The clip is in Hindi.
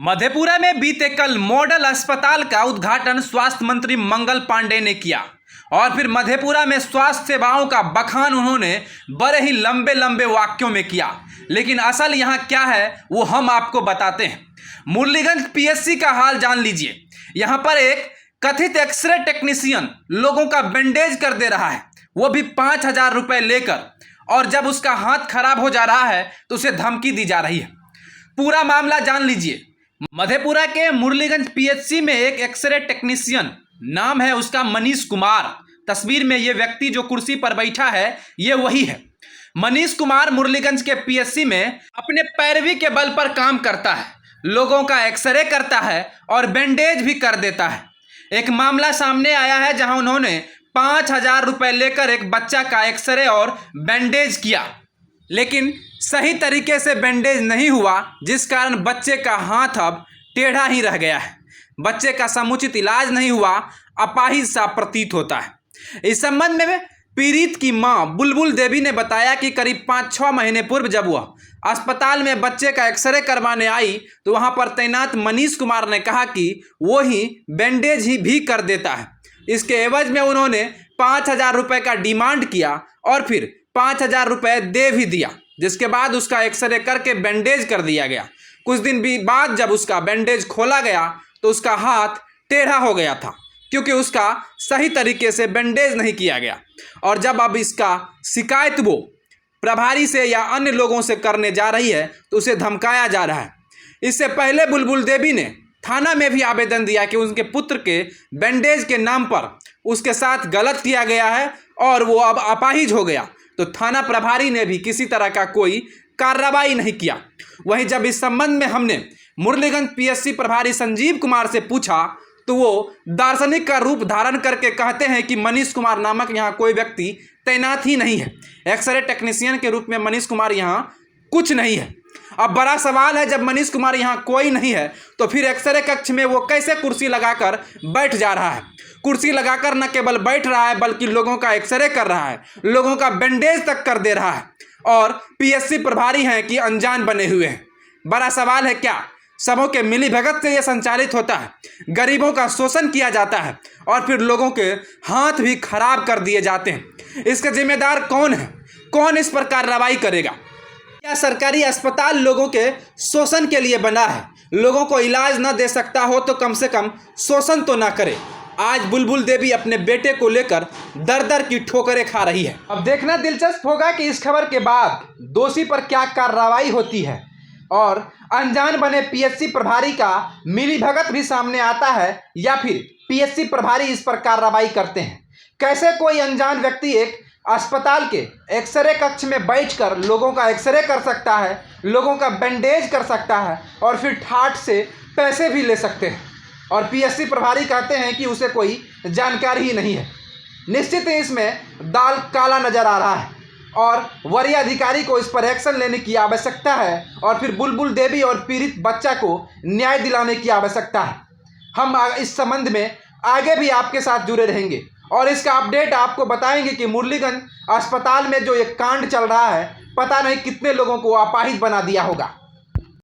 मधेपुरा में बीते कल मॉडल अस्पताल का उद्घाटन स्वास्थ्य मंत्री मंगल पांडे ने किया और फिर मधेपुरा में स्वास्थ्य सेवाओं का बखान उन्होंने बड़े ही लंबे लंबे वाक्यों में किया। लेकिन असल यहाँ क्या है वो हम आपको बताते हैं। मुरलीगंज पीएचसी का हाल जान लीजिए। यहाँ पर एक कथित एक्सरे टेक्नीशियन लोगों का बैंडेज कर दे रहा है, वो भी 5,000 रुपये लेकर, और जब उसका हाथ खराब हो जा रहा है तो उसे धमकी दी जा रही है। पूरा मामला जान लीजिए। मधेपुरा के मुरलीगंज पीएचसी में एक एक्सरे टेक्नीशियन, नाम है उसका मनीष कुमार। तस्वीर में ये व्यक्ति जो कुर्सी पर बैठा है ये वही है। मनीष कुमार मुरलीगंज के पीएचसी में अपने पैरवी के बल पर काम करता है, लोगों का एक्सरे करता है और बैंडेज भी कर देता है। एक मामला सामने आया है जहां उन्होंने 5,000 रुपये लेकर एक बच्चा का एक्सरे और बैंडेज किया, लेकिन सही तरीके से बैंडेज नहीं हुआ, जिस कारण बच्चे का हाथ अब टेढ़ा ही रह गया है। बच्चे का समुचित इलाज नहीं हुआ, अपाहिज सा प्रतीत होता है। इस संबंध में पीड़ित की मां बुलबुल देवी ने बताया कि करीब 5-6 महीने पूर्व जब वह अस्पताल में बच्चे का एक्सरे करवाने आई तो वहां पर तैनात मनीष कुमार ने कहा कि वो ही बैंडेज ही भी कर देता है। इसके एवज में उन्होंने 5,000 रुपये का डिमांड किया और फिर 5,000 रुपये दे भी दिया, जिसके बाद उसका एक्सरे करके बैंडेज कर दिया गया। कुछ दिन भी बाद जब उसका बैंडेज खोला गया तो उसका हाथ टेढ़ा हो गया था, क्योंकि उसका सही तरीके से बैंडेज नहीं किया गया। और जब अब इसका शिकायत वो प्रभारी से या अन्य लोगों से करने जा रही है तो उसे धमकाया जा रहा है। इससे पहले बुलबुल देवी ने थाना में भी आवेदन दिया कि उनके पुत्र के बैंडेज के नाम पर उसके साथ गलत किया गया है और वो अब अपाहिज हो गया, तो थाना प्रभारी ने भी किसी तरह का कोई कार्रवाई नहीं किया। वहीं जब इस संबंध में हमने मुरलीगंज पीएचसी प्रभारी संजीव कुमार से पूछा तो वो दार्शनिक का रूप धारण करके कहते हैं कि मनीष कुमार नामक यहाँ कोई व्यक्ति तैनात ही नहीं है। एक्सरे टेक्नीशियन के रूप में मनीष कुमार यहाँ कुछ नहीं है। अब बड़ा सवाल है, जब मनीष कुमार यहाँ कोई नहीं है तो फिर एक्सरे कक्ष में वो कैसे कुर्सी लगाकर बैठ जा रहा है। कुर्सी लगाकर न केवल बैठ रहा है बल्कि लोगों का एक्सरे कर रहा है, लोगों का बैंडेज तक कर दे रहा है, और पीएचसी प्रभारी हैं कि अनजान बने हुए हैं। बड़ा सवाल है, क्या सबों के मिलीभगत से ये संचालित होता है? गरीबों का शोषण किया जाता है और फिर लोगों के हाथ भी खराब कर दिए जाते हैं। इसका जिम्मेदार कौन है? कौन इस पर कार्रवाई करेगा? क्या सरकारी अस्पताल लोगों के शोषण के लिए बना है? लोगों को इलाज न दे सकता हो तो कम से कम शोषण तो ना करे। आज बुलबुल देवी अपने बेटे को लेकर दर दर की ठोकरें खा रही है। अब देखना दिलचस्प होगा कि इस खबर के बाद दोषी पर क्या कार्रवाई होती है और अनजान बने पीएचसी प्रभारी का मिलीभगत भी सामने आता है या फिर पीएचसी प्रभारी इस पर कार्रवाई करते हैं। कैसे कोई अनजान व्यक्ति एक अस्पताल के एक्सरे कक्ष में बैठकर लोगों का एक्सरे कर सकता है, लोगों का बैंडेज कर सकता है और फिर ठाठ से पैसे भी ले सकते हैं, और पीएचसी प्रभारी कहते हैं कि उसे कोई जानकारी ही नहीं है। निश्चित ही इसमें दाल काला नजर आ रहा है और वरीय अधिकारी को इस पर एक्शन लेने की आवश्यकता है और फिर बुलबुल देवी और पीड़ित बच्चा को न्याय दिलाने की आवश्यकता है। हम इस संबंध में आगे भी आपके साथ जुड़े रहेंगे और इसका अपडेट आपको बताएंगे कि मुरलीगंज अस्पताल में जो एक कांड चल रहा है, पता नहीं कितने लोगों को अपाहिज बना दिया होगा।